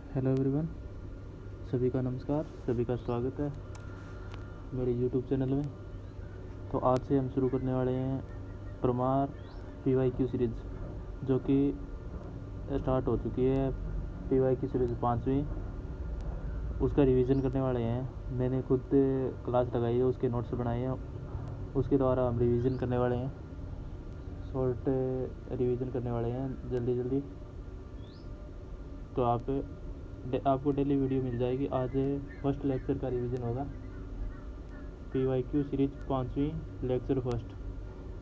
Hello everyone, सभी का नमस्कार, सभी का स्वागत है मेरे यूट्यूब चैनल में। तो आज से हम शुरू करने वाले हैं परमार PYQ सीरीज़, जो कि स्टार्ट हो चुकी है। PYQ सीरीज़ 5वीं, उसका रिवीजन करने वाले हैं। मैंने खुद क्लास लगाई है, उसके नोट्स बनाए हैं, उसके द्वारा हम रिवीजन करने वाले हैं। शॉर्ट रिवीजन करने वाले हैं जल्दी जल्दी। तो आपको डेली वीडियो मिल जाएगी। आज फर्स्ट लेक्चर का रिवीजन होगा, PYQ सीरीज 5वीं, लेक्चर फर्स्ट।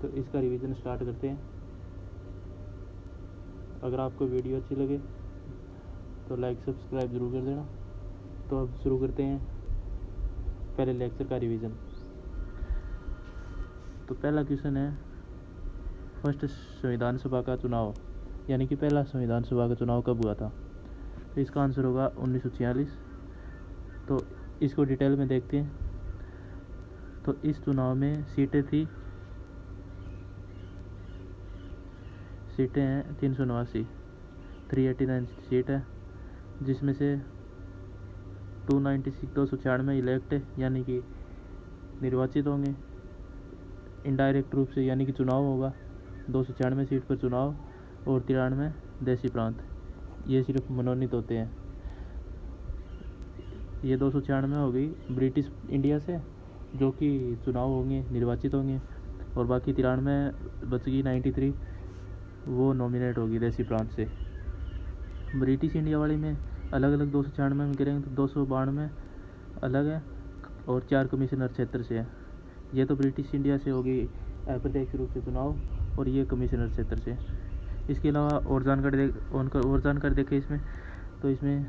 तो इसका रिवीजन स्टार्ट करते हैं। अगर आपको वीडियो अच्छी लगे तो लाइक सब्सक्राइब ज़रूर कर देना। तो अब शुरू करते हैं पहले लेक्चर का रिवीजन। तो पहला क्वेश्चन है, फर्स्ट संविधान सभा का चुनाव, यानी कि पहला संविधान सभा का चुनाव कब हुआ था। तो इसका आंसर होगा 1946। तो इसको डिटेल में देखते हैं। तो इस चुनाव में सीटें हैं 389, 389 सीट है, जिसमें से 296 इलेक्ट यानी कि निर्वाचित होंगे इनडायरेक्ट रूप से, यानी कि चुनाव होगा। 296 सीट पर चुनाव और 93 देशी प्रांत, ये सिर्फ मनोनीत होते हैं। ये 296 हो गई ब्रिटिश इंडिया से, जो कि चुनाव होंगे, निर्वाचित होंगे, और बाकी 93 बच गई 93, वो नॉमिनेट होगी देसी प्रांत से। ब्रिटिश इंडिया वाली में अलग अलग 296 में गिरेंगे तो 292 अलग है, और 4 कमिश्नर क्षेत्र से है। ये तो ब्रिटिश इंडिया से होगी अप्रत्यक्ष रूप से चुनाव, और ये कमिश्नर क्षेत्र से। इसके अलावा और जानकारी देखें इसमें। तो इसमें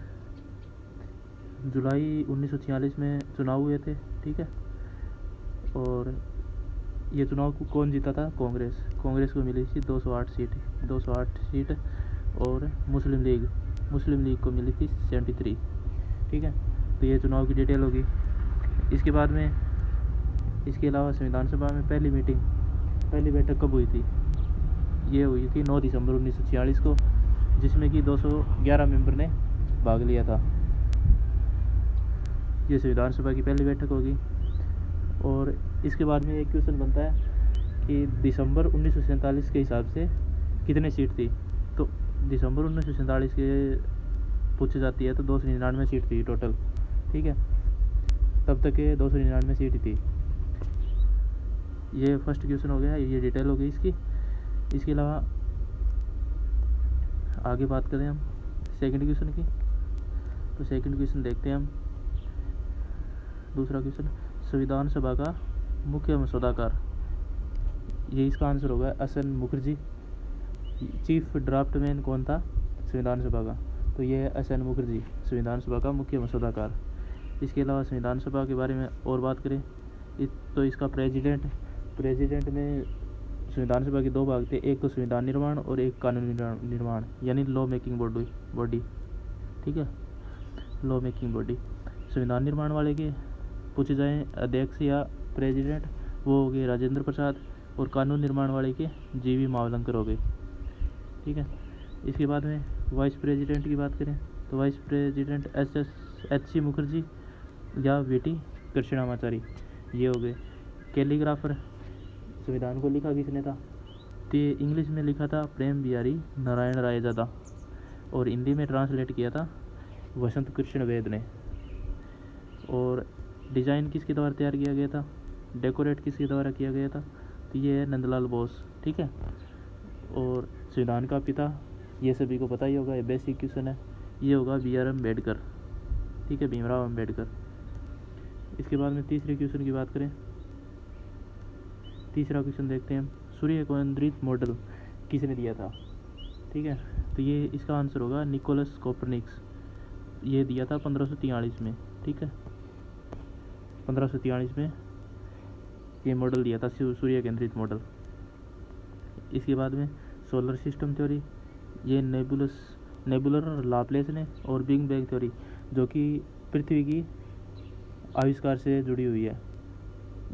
जुलाई 1946 में चुनाव हुए थे, ठीक है। और ये चुनाव को कौन जीता था? कांग्रेस को मिली थी 208 सीट, और मुस्लिम लीग को मिली थी 73, ठीक है। तो ये चुनाव की डिटेल होगी। इसके बाद में, इसके अलावा संविधान सभा में पहली बैठक कब हुई थी? ये हुई थी 9 दिसंबर 1946 को, जिसमें कि 211 मेंबर ने भाग लिया था। ये संविधान सभा की पहली बैठक होगी। और इसके बाद में एक क्वेश्चन बनता है कि दिसंबर 1947 के हिसाब से कितनी सीट थी। तो दिसंबर 1947 के पूछी जाती है तो 299 सीट थी टोटल, ठीक है। तब तक ये 299 सीट थी। ये फर्स्ट क्वेश्चन हो गया, ये डिटेल हो गई इसकी। इसके अलावा आगे बात करें हम सेकंड क्वेश्चन की। तो सेकंड क्वेश्चन देखते हैं हम। दूसरा क्वेश्चन, संविधान सभा का मुख्य मसौदाकार, ये इसका आंसर होगा एस.एन. मुखर्जी। चीफ ड्राफ्टमैन कौन था संविधान सभा का? तो ये है एस.एन. मुखर्जी, संविधान सभा का मुख्य मसौदाकार। इसके अलावा संविधान सभा के बारे में और बात करें तो इसका प्रेसिडेंट में संविधान सभा के 2 भाग थे, एक तो संविधान निर्माण और एक कानून निर्माण, यानी लॉ मेकिंग बॉडी, ठीक है, लॉ मेकिंग बॉडी। संविधान निर्माण वाले के पूछे जाएँ अध्यक्ष या प्रेसिडेंट, वो हो गए राजेंद्र प्रसाद, और कानून निर्माण वाले के जी.वी. मावलंकर हो गए, ठीक है। इसके बाद में वाइस प्रेसिडेंट की बात करें तो वाइस प्रेसिडेंट एच.सी. मुखर्जी या वी.टी. कृष्णामाचारी, ये हो गए। कैलीग्राफर, संविधान को लिखा किसने था? तो ये इंग्लिश में लिखा था प्रेम बिहारी नारायण रायजादा, और हिंदी में ट्रांसलेट किया था वसंत कृष्ण वेद ने। और डिज़ाइन किसके द्वारा तैयार किया गया था? डेकोरेट किसके द्वारा किया गया था? तो ये है नंदलाल बोस, ठीक है। और संविधान का पिता, ये सभी को पता ही होगा, ये बेसिक क्वेश्चन है, ये होगा B.R. अम्बेडकर, ठीक है, भीमराव अम्बेडकर। इसके बाद में तीसरे क्वेश्चन की बात करें। तीसरा क्वेश्चन देखते हैं हम, सूर्य केंद्रित मॉडल किसने दिया था? ठीक है, तो ये इसका आंसर होगा निकोलस कोपरनिकस। ये दिया था 1543 में, ठीक है, 1543 में ये मॉडल दिया था, सूर्य केंद्रित मॉडल। इसके बाद में सोलर सिस्टम थ्योरी, ये नेबुलर लाप्लेस ने, और बिग बैंग थ्योरी, जो कि पृथ्वी की आविष्कार से जुड़ी हुई है,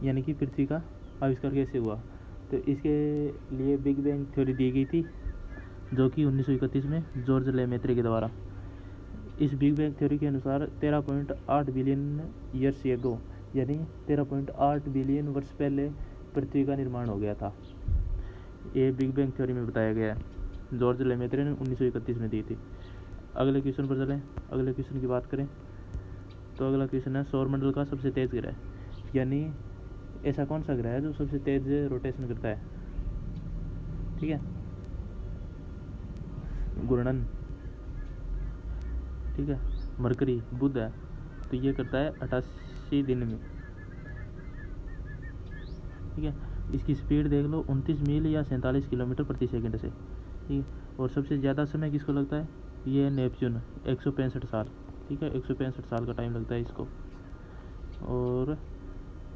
यानी कि पृथ्वी का आविष्कार कैसे हुआ। तो इसके लिए बिग बैंग थ्योरी दी गई थी, जो कि 1931 में जॉर्ज लेमेत्री के द्वारा। इस बिग बैंग थ्योरी के अनुसार 13.8 बिलियन ईयर्स एगो, यानी 13.8 बिलियन वर्ष पहले पृथ्वी का निर्माण हो गया था। ये बिग बैंग थ्योरी में बताया गया है, जॉर्ज लेमेत्रे ने 1931 में दी थी। अगले क्वेश्चन पर चलें। अगले क्वेश्चन की बात करें तो अगला क्वेश्चन है सौरमंडल का सबसे तेज ग्रह, यानी ऐसा कौन सा ग्रह है जो सबसे तेज रोटेशन करता है? ठीक है, घूर्णन। ठीक है, मरकरी, बुध है, तो ये करता है 88 दिन में। ठीक है, इसकी स्पीड देख लो 29 मील या 47 किलोमीटर प्रति सेकंड से। ठीक है, और सबसे ज़्यादा समय किसको लगता है? ये नेपच्यून, 165 साल। ठीक है, 165 साल का टाइम लगता है इसको। और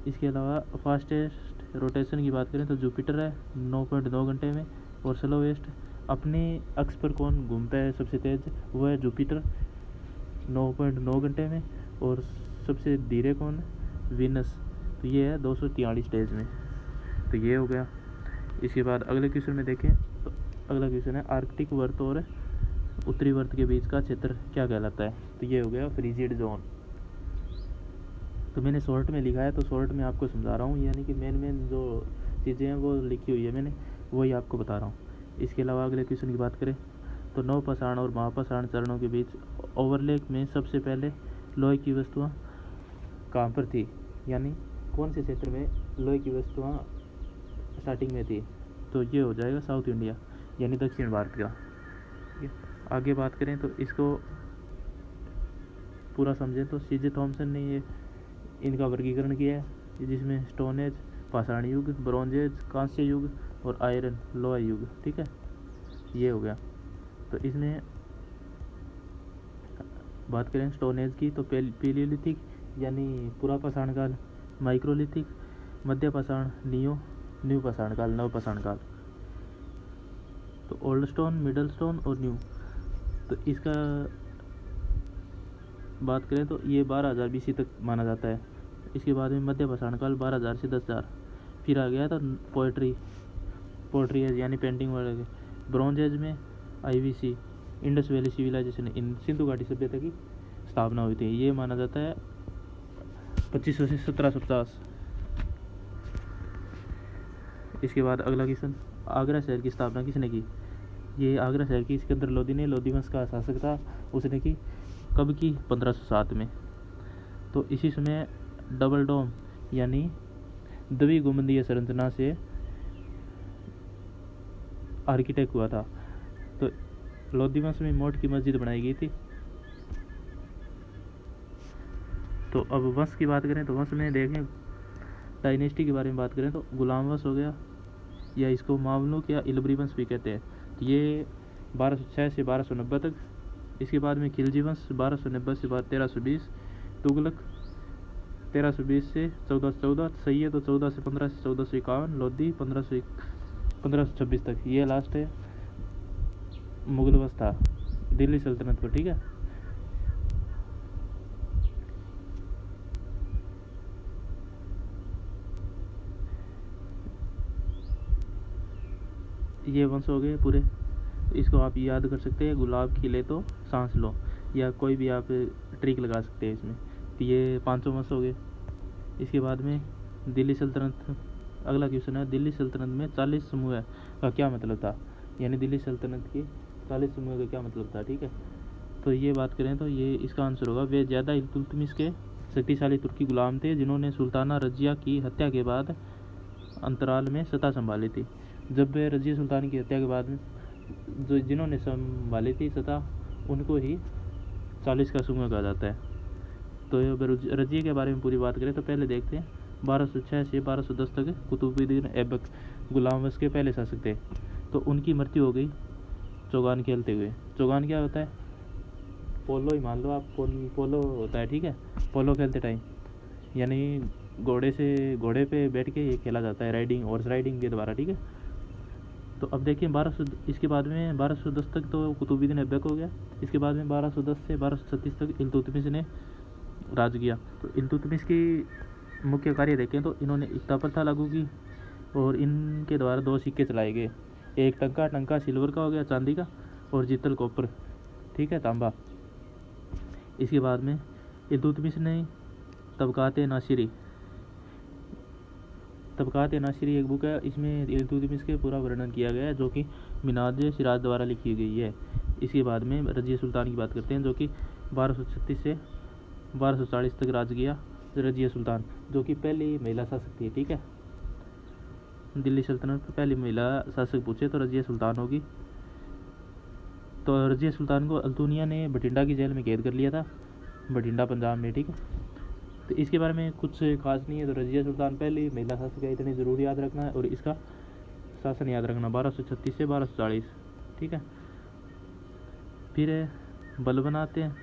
इसके अलावा फास्टेस्ट रोटेशन की बात करें तो जुपिटर है 9.9 घंटे में, और स्लोवेस्ट अपने अक्ष पर कौन घूमता है सबसे तेज? वो है जुपिटर 9.9 घंटे में, और सबसे धीरे कौन? वीनस, तो ये है 243 डेज में। तो ये हो गया। इसके बाद अगले क्वेश्चन में देखें तो अगला क्वेश्चन है आर्कटिक वर्त और उत्तरी वर्त के बीच का क्षेत्र क्या कहलाता है? तो ये हो गया फ्रीजिड जोन। तो मैंने शॉर्ट में लिखा है, तो शॉर्ट में आपको समझा रहा हूँ, यानी कि मेन जो चीज़ें हैं वो लिखी हुई है मैंने, वही आपको बता रहा हूँ। इसके अलावा अगले क्वेश्चन की बात करें तो नवपाषाण और महापाषाण चरणों के बीच ओवरलैप में सबसे पहले लोहे की वस्तुएं कहाँ पर थी, यानी कौन से क्षेत्र में लोहे की वस्तुएं स्टार्टिंग में थी? तो ये हो जाएगा साउथ इंडिया, यानी दक्षिण भारत का। ठीक है, आगे बात करें तो इसको पूरा समझें तो सीजे थॉमसन ने ये इनका वर्गीकरण किया है, जिसमें स्टोन एज, पाषाण युग, ब्रॉन्ज एज, कांस्य युग और आयरन लोहा युग। ठीक है, ये हो गया। तो इसमें बात करें स्टोन एज की तो पैलियोलिथिक यानी पुरापाषाण काल, माइक्रोलिथिक मध्यपाषाण, न्यू पाषाण काल, नवपाषाण काल। तो ओल्ड स्टोन, मिडल स्टोन और न्यू, तो इसका बात करें तो ये 12,000 BC तक माना जाता है। इसके बाद में मध्यपाषाण काल 12,000 से 10,000। फिर आ गया था पोएट्री एज यानी पेंटिंग वगैरह। ब्रॉन्ज एज में IVC इंडस वैली सिविलाइजेशन, इन सिंधु घाटी सभ्यता की स्थापना हुई थी। ये माना जाता है 2500 से 1750। इसके बाद अगला क्वेश्चन, आगरा शहर की स्थापना किसने की? ये आगरा शहर की सिकंदर लोदी ने, लोदी वंश का शासक था, उसने की। कब की? 1507 में। तो इसी समय डबल डोम यानी द्वि गुंबदीय संरचना से आर्किटेक्ट हुआ था। तो लोदी वंश में मोट की मस्जिद बनाई गई थी। तो अब वंश की बात करें तो वंश में देखें डायनेस्टी के बारे में बात करें तो गुलाम वंश हो गया, या इसको मामलुक या इलबरी वंश भी कहते हैं। तो ये 1206 से 1290 तक। इसके बाद में खिलजी वंश 1290 से 1320, तुगलक 1320 से 1414, सैयद तो 14 से 15 से 1451, लोधी 1526 तक। ये लास्ट है मुगल वंश था दिल्ली सल्तनत पर। ठीक है, ये वंश हो गए पूरे। इसको आप याद कर सकते हैं, गुलाब खिले तो सांस लो, या कोई भी आप ट्रिक लगा सकते हैं इसमें। तो ये 500 वंश हो गए। इसके बाद में दिल्ली सल्तनत। अगला क्वेश्चन है दिल्ली सल्तनत में 40 समूह का क्या मतलब था, यानी दिल्ली सल्तनत की 40 समूह का क्या मतलब था? ठीक है, तो ये बात करें तो ये इसका आंसर होगा, वे ज़्यादा इल्तुतमिश के शक्तिशाली तुर्की गुलाम थे जिन्होंने सुल्ताना रजिया की हत्या के बाद अंतराल में सत्ता संभाली थी। जब वे रजिया सुल्तान की हत्या के बाद में जो जिन्होंने संभाली थी सत्ता, उनको ही 40 का समूह कहा जाता है। तो रजिया के बारे में पूरी बात करें तो पहले देखते हैं 1206 से 1210 तक कुतुबुद्दीन ऐबक गुलाम वंश के पहले शासक थे। तो उनकी मृत्यु हो गई चौगान खेलते हुए। चौगान क्या होता है? पोलो ही मान लो आप, पोलो होता है। ठीक है, पोलो खेलते टाइम, यानी घोड़े पे बैठ के ये खेला जाता है, राइडिंग, हॉर्स राइडिंग के द्वारा। ठीक है, तो अब देखिए 1200 इसके बाद में 1210 तक तो कुतुबुद्दीन ऐबक हो गया। इसके बाद में 1210 से 1236 तक इल्तुतमिश ने राज किया। तो इल्तुतमिश की मुख्य कार्य देखें तो इन्होंने एकता प्रथा लागू की, और इनके द्वारा 2 सिक्के चलाए गए। एक टंका सिल्वर का हो गया, चांदी का, और जीतल कॉपर। ठीक है, तांबा। इसके बाद में इल्तुतमिश ने तबकात नासिरी एक बुक है, इसमें इल्तुतमिश के पूरा वर्णन किया गया है, जो कि मिनाज सिराज द्वारा लिखी गई है। इसके बाद में रजिया सुल्तान की बात करते हैं, जो कि 1236 से 1240 तक राज किया। रजिया सुल्तान जो कि पहली महिला शासक थी, ठीक है। दिल्ली सल्तनत की पहली महिला शासक पूछे तो रजिया सुल्तान होगी। तो रजिया सुल्तान को अल्तुनिया ने बठिंडा की जेल में कैद कर लिया था, बठिंडा पंजाब में, ठीक है। तो इसके बारे में कुछ खास नहीं है। तो रजिया सुल्तान पहली महिला शासक है, इतनी ज़रूर याद रखना है, और इसका शासन याद रखना 1236 से 1240, ठीक है। फिर बलबन आते हैं,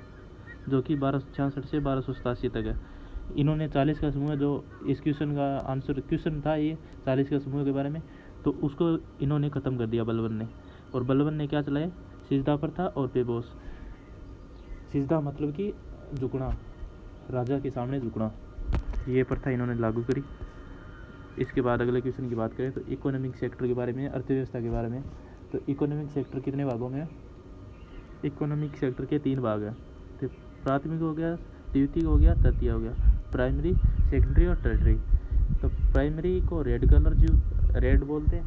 जो कि 1266 से 1287 तक है। इन्होंने 40 का समूह, जो इस क्वेश्चन का आंसर क्वेश्चन था ये 40 का समूह के बारे में, तो उसको इन्होंने ख़त्म कर दिया बलबन ने। और बलबन ने क्या चलाए, सिजदा प्रथा और पेबोस। सिजदा मतलब कि झुकना, राजा के सामने झुकना, ये प्रथा इन्होंने लागू करी। इसके बाद अगले क्वेश्चन की बात करें तो इकोनॉमिक सेक्टर के बारे में, अर्थव्यवस्था के बारे में। तो इकोनॉमिक सेक्टर कितने भागों में है? इकोनॉमिक सेक्टर के 3 भाग हैं। तो प्राथमिक हो गया, द्वितीयक हो गया, तृतीय हो गया, प्राइमरी, सेकेंडरी और टर्टरी। तो प्राइमरी को रेड बोलते हैं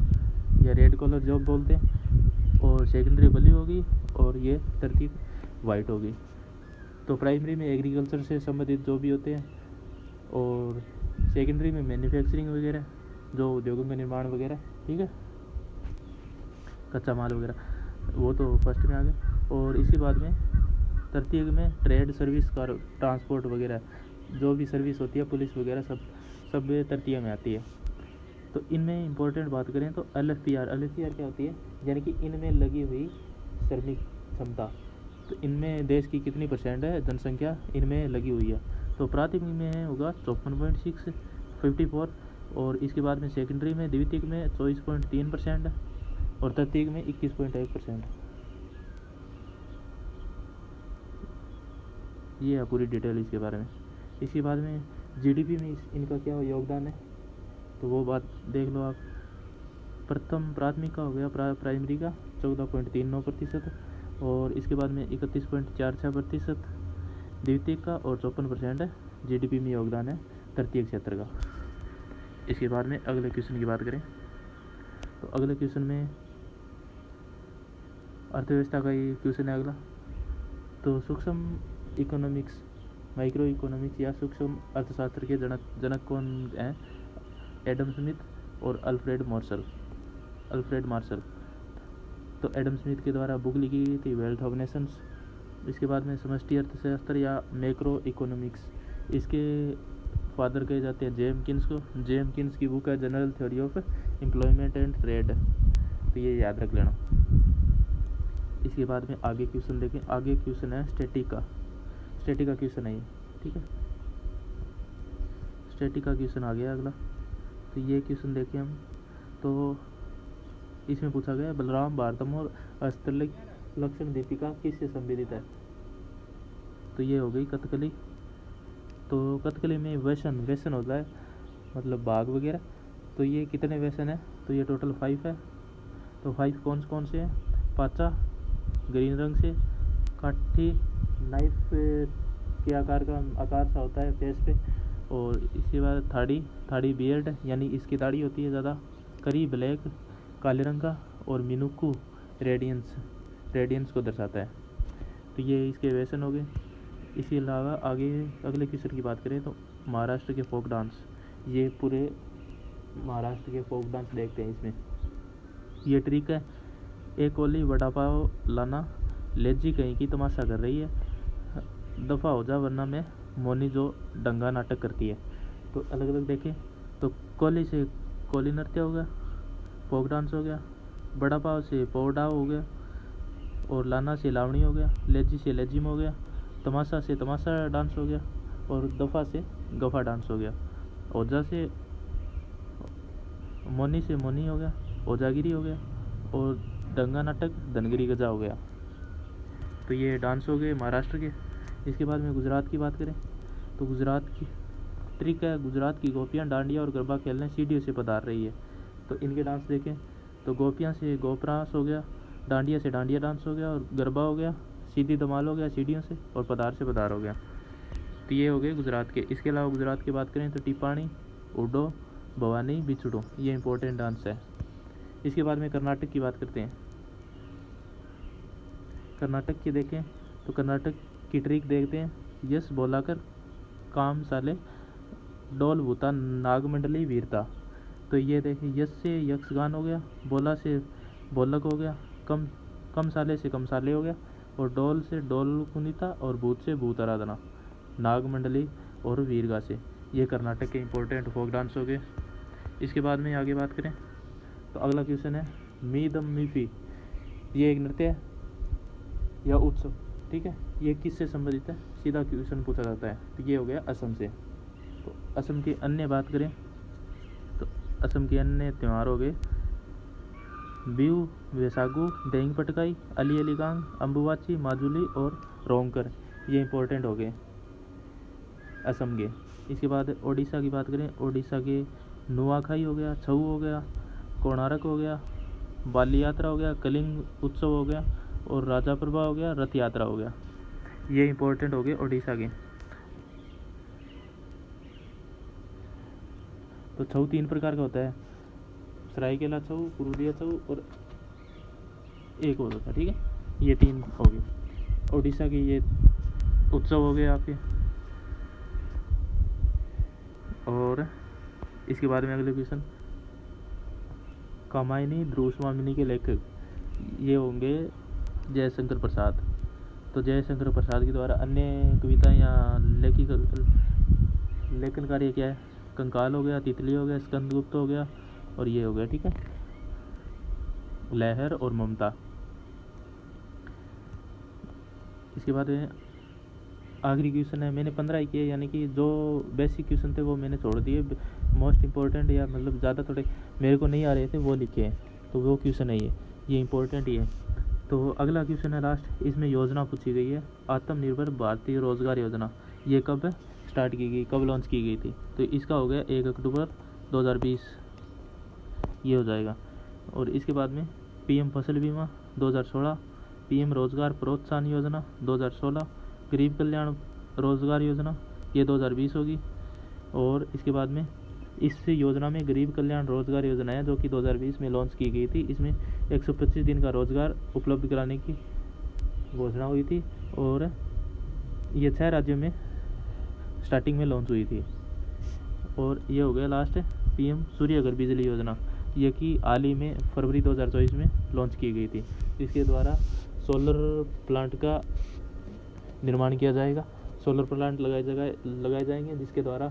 या रेड कलर जॉब बोलते हैं, और सेकेंडरी ब्लू होगी, और ये तृतीय वाइट होगी। तो प्राइमरी में एग्रीकल्चर से संबंधित जो भी होते हैं, और सेकेंडरी में मैन्युफैक्चरिंग वगैरह, जो उद्योगों का निर्माण वगैरह, ठीक है, कच्चा माल वगैरह, वो तो फर्स्ट में आ गया। और इसी बाद में तृतीय में ट्रेड, सर्विस, कार, ट्रांसपोर्ट वगैरह, जो भी सर्विस होती है, पुलिस वगैरह, सब तृतीय में आती है। तो इनमें इंपॉर्टेंट बात करें तो LFPR क्या होती है, यानी कि इनमें लगी हुई श्रमिक क्षमता। तो इनमें देश की कितनी % है जनसंख्या इनमें लगी हुई है? तो प्राथमिक में होगा 54.6 54, और इसके बाद में सेकेंडरी में, द्वितीयक में 24.3%, और तृतीयक में 21.1%। ये है पूरी डिटेल इसके बारे में। इसके बाद में GDP में इनका क्या योगदान है, तो वो बात देख लो आप। प्रथम प्राथमिक का हो गया, प्राइमरी का 14.39%, और इसके बाद में 31.44%, द्वितीयक का, और 54% GDP में योगदान है तृतीय क्षेत्र का। इसके बाद में अगले क्वेश्चन की बात करें तो अगले क्वेश्चन में अर्थव्यवस्था का ही क्वेश्चन है अगला। तो सूक्ष्म इकोनॉमिक्स, माइक्रो इकोनॉमिक्स या सूक्ष्म अर्थशास्त्र के जनक कौन हैं? एडम स्मिथ और अल्फ्रेड मार्शल। तो एडम स्मिथ के द्वारा बुक लिखी गई थी वेल्थ ऑफ नेशंस। इसके बाद में समष्टि अर्थशास्त्र या मैक्रो इकोनॉमिक्स, इसके फादर कहे जाते हैं जेम्स किन्स को। जेम्स किन्स की बुक है general theory of employment and trade, तो ये याद रख लेना। इसके बाद में आगे क्वेश्चन देखें। आगे क्वेश्चन है स्टैटिक का क्वेश्चन है ये, ठीक है। स्टैटिक का क्वेश्चन आ गया अगला। तो ये क्वेश्चन देखें हम, तो इसमें पूछा गया बलराम भारतम और हस्तलिख लक्षण दीपिका किससे संबंधित है? तो ये हो गई कथकली। तो कथकली में व्यसन होता है, मतलब बाघ वगैरह। तो ये कितने व्यसन है? तो ये टोटल 5 है। तो 5 कौन से हैं? पाचा ग्रीन रंग से, काठी नाइफ के आकार सा होता है फेस पे, और इसके बाद थाड़ी बियर्ड, यानी इसकी दाढ़ी होती है ज़्यादा, करी ब्लैक काले रंग का, और मिनुक्कू रेडियंस को दर्शाता है। तो ये इसके व्यसन हो गए। इसके अलावा आगे अगले क्वेश्चन की बात करें तो महाराष्ट्र के फोक डांस, ये पूरे महाराष्ट्र के फोक डांस देखते हैं इसमें। ये ट्रिक है, एक कोली वड़ा पाव लाना, लेजी कहीं की तमाशा कर रही है, दफ़ा हो जा वरना मैं मोनी जो डंगा नाटक करती है। तो अलग अलग देखें तो कोली से कोली नृत्य हो गया, फोक डांस हो गया, बड़ा पाव से पोडाव हो गया, और लाना से लावणी हो गया, लेजी से लेजिम हो गया, तमाशा से तमाशा डांस हो गया, और दफ़ा से गफ़ा डांस हो गया, ओजा से मोनी से मोनी हो गया, ओजागिरी हो गया, और दंगा नाटक धनगिरी गजा हो गया। तो ये डांस हो गए महाराष्ट्र के। इसके बाद में गुजरात की बात करें तो गुजरात की ट्रिक है, गुजरात की गोपियाँ डांडिया और गरबा खेलने सीढ़ियों से पधार रही है। तो इनके डांस देखें तो गोपियाँ से गोपरास हो गया, डांडिया से डांडिया डांस हो गया, और गरबा हो गया, सीधी धमाल हो गया सीढ़ियों से, और पधार से पधार हो गया। तो ये हो गए गुजरात के। इसके अलावा गुजरात की बात करें तो टिपाणी, उडो, भवानी, बिछड़ो, ये इंपॉर्टेंट डांस है। इसके बाद में कर्नाटक की बात करते हैं। कर्नाटक की देखें तो कर्नाटक की ट्रिक देखते हैं। यश बोलाकर काम साले डोल भूता नागमंडली वीरता। तो ये देखिए, यश से यक्षगान हो गया, बोला से बोलक हो गया, कम साले से कम साले हो गया, और डोल से डोल कुनिता, और भूत से भूत आराधना, नागमंडली और वीरगा से। ये कर्नाटक के इंपॉर्टेंट फोक डांस हो गए। इसके बाद में आगे बात करें तो अगला क्वेश्चन है मी दम मीफी। ये एक नृत्य है या उत्सव, ठीक है। ये किससे संबंधित है, सीधा क्वेश्चन पूछा जाता है। तो ये हो गया असम से। तो असम की अन्य बात करें तो असम के अन्य त्यौहार हो गए बिहू, वैसागु, देंग पटकाई, अली अलीगांग, अम्बुवाची, माजुली और रोंगकर। ये इंपॉर्टेंट हो गए असम के। इसके बाद ओडिशा की बात करें, ओडिशा के नुआखाई हो गया, छऊ हो गया, कोणार्क हो गया, बाली यात्रा हो गया, कलिंग उत्सव हो गया, और राजा प्रभा हो गया, रथ यात्रा हो गया। ये इंपॉर्टेंट हो गए ओडिशा के। तो छऊ 3 प्रकार का होता है, सरायकेला छऊ, पुरुलिया छऊ और एक और होता है, ठीक है। ये 3 हो गए ओडिशा के। ये उत्सव हो गए आपके। और इसके बाद में अगले क्वेश्चन, कामायनी ध्रुव स्वामिनी के लेखक ये होंगे जयशंकर प्रसाद। तो जयशंकर प्रसाद के द्वारा अन्य कविता या लेखन कार्य क्या है, कंकाल हो गया, तितली हो गया, स्कंदगुप्त हो गया, और ये हो गया, ठीक है, लहर और ममता। इसके बाद आखिरी क्वेश्चन है, मैंने 15 ही किए, यानी कि जो बेसिक क्वेश्चन थे वो मैंने छोड़ दिए, मोस्ट इंपॉर्टेंट या मतलब ज़्यादा थोड़े मेरे को नहीं आ रहे थे वो लिखे हैं, तो वो क्वेश्चन है ये इंपॉर्टेंट ही है। तो अगला क्वेश्चन है लास्ट, इसमें योजना पूछी गई है, आत्मनिर्भर भारतीय रोजगार योजना। ये कब स्टार्ट की गई, कब लॉन्च की गई थी? तो इसका हो गया 1 अक्टूबर 2020, ये हो जाएगा। और इसके बाद में पीएम फसल बीमा 2016, पीएम रोजगार प्रोत्साहन योजना 2016, गरीब कल्याण रोजगार योजना ये 2020 होगी। और इसके बाद में इस योजना में गरीब कल्याण रोजगार योजना है जो कि 2020 में लॉन्च की गई थी। इसमें 125 दिन का रोजगार उपलब्ध कराने की घोषणा हुई थी, और ये 6 राज्यों में स्टार्टिंग में लॉन्च हुई थी। और ये हो गया लास्ट पीएम सूर्यघर बिजली योजना, ये कि हाल ही में फरवरी 2024 में लॉन्च की गई थी। इसके द्वारा सोलर प्लांट का निर्माण किया जाएगा, सोलर प्लांट लगाए जाएंगे, जिसके द्वारा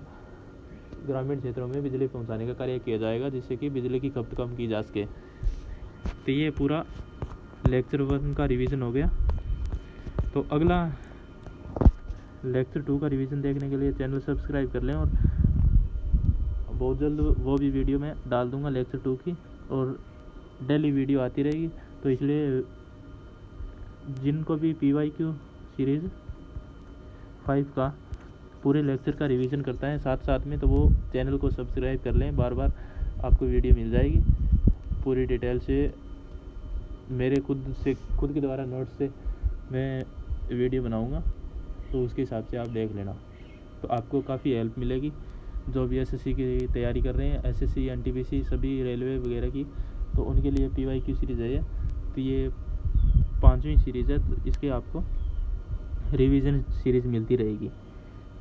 ग्रामीण क्षेत्रों में बिजली पहुंचाने का कार्य किया जाएगा, जिससे कि बिजली की खपत कम की जा सके। तो ये पूरा लेक्चर 1 का रिवीजन हो गया। तो अगला लेक्चर 2 का रिवीजन देखने के लिए चैनल सब्सक्राइब कर लें, और बहुत जल्द वो भी वीडियो मैं डाल दूंगा लेक्चर 2 की, और डेली वीडियो आती रहेगी। तो इसलिए जिनको भी PYQ सीरीज़ 5 का पूरे लेक्चर का रिवीजन करता है साथ साथ में, तो वो चैनल को सब्सक्राइब कर लें, बार बार आपको वीडियो मिल जाएगी पूरी डिटेल से। मेरे खुद के द्वारा नोट्स से मैं वीडियो बनाऊंगा, तो उसके हिसाब से आप देख लेना, तो आपको काफ़ी हेल्प मिलेगी। जो भी SSC की तैयारी कर रहे हैं, SSC NTPC सभी रेलवे वगैरह की, तो उनके लिए PYQ सीरीज़ है। तो ये 5वीं सीरीज़ है, तो इसके आपको रिवीजन सीरीज़ मिलती रहेगी।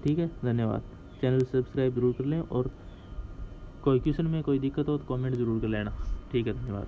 ठीक है, धन्यवाद। चैनल सब्सक्राइब जरूर कर लें, और कोई क्वेश्चन में कोई दिक्कत हो तो कमेंट ज़रूर कर लेना। ठीक है, धन्यवाद।